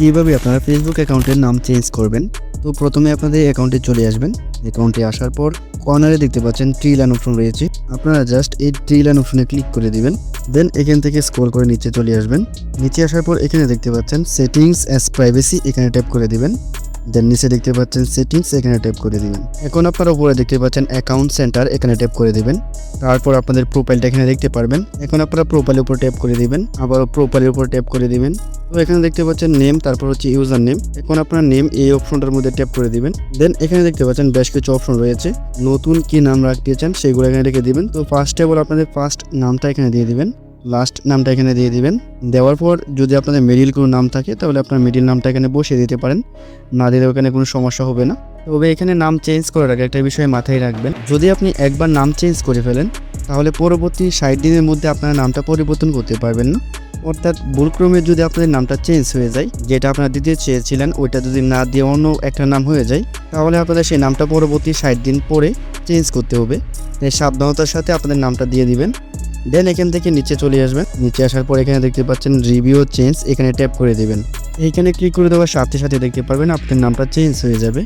কিভাবে আপনারা ফেসবুক অ্যাকাউন্টের নাম চেঞ্জ করবেন। তো প্রথমে আপনাদের অ্যাকাউন্টে চলে আসবেন। অ্যাকাউন্টে আসার পর কর্নারে দেখতে পাচ্ছেন থ্রি লাইন অপশন রয়েছে, আপনারা জাস্ট এই থ্রি লাইন অপশনে ক্লিক করে দিবেন। দেন এখান থেকে স্ক্রল করে নিচে চলে আসবেন। নিচে আসার পর এখানে দেখতে পাচ্ছেন সেটিংস অ্যাজ প্রাইভেসি, এখানে ট্যাপ করে দিবেন। দেন নিচে দেখতে পাচ্ছেন সেটিংস, এখানে ট্যাপ করে দিবেন। এখন আপনারা উপরে দেখতে পাচ্ছেন অ্যাকাউন্ট সেন্টার, এখানে ট্যাপ করে দিবেন। তারপর আপনাদের প্রোফাইলটা এখানে দেখতে পারবেন। এখন আপনারা প্রোফাইলের উপর ট্যাপ করে দিবেন, আবার প্রোফাইলের উপর ট্যাপ করে দিবেন। তো এখানে দেখতে পাচ্ছেন নেম, তারপর হচ্ছে ইউজার নেম। এখন আপনার নেম এই অপশনটার মধ্যে ট্যাপ করে দিবেন। দেন এখানে দেখতে পাচ্ছেন বেশ কিছু অপশন রয়েছে, নতুন কি নাম রাখতে চান সেগুলো এখানে রেখে দিবেন। তো ফার্স্টে বলে আপনাদের ফার্স্ট নামটা এখানে দিয়ে দিবেন, লাস্ট নামটা এখানে দিয়ে দিবেন। দেওয়ার পর যদি আপনাদের মিডিল কোনো নাম থাকে তাহলে আপনার মিডিল নামটা এখানে বসিয়ে দিতে পারেন, না দিলেও এখানে কোনো সমস্যা হবে না। তবে এখানে নাম চেঞ্জ করার আগে একটা বিষয় মাথায় রাখবেন, যদি আপনি একবার নাম চেঞ্জ করে ফেলেন তাহলে পরবর্তী 60 দিনের মধ্যে আপনার নামটা পরিবর্তন করতে পারবেন না। অর্থাৎ ভুলক্রমে যদি আপনাদের নামটা চেঞ্জ হয়ে যায়, যেটা আপনারা দিতে চেয়েছিলেন ওইটা যদি না দিয়ে অন্য একটা নাম হয়ে যায়, তাহলে আপনাদের সেই নামটা পরবর্তী 60 দিন পরে চেঞ্জ করতে হবে। তাই সাবধানতার সাথে আপনাদের নামটা দিয়ে দিবেন। দেন এখান থেকে নিচে চলে আসবেন। নিচে আসার পর এখানে দেখতে পাচ্ছেন রিভিউ চেঞ্জ, এখানে ট্যাপ করে দিবেন। এইখানে ক্লিক করে দেওয়ার সাথে সাথে দেখতে পারবেন আপনার নামটা চেঞ্জ হয়ে যাবে।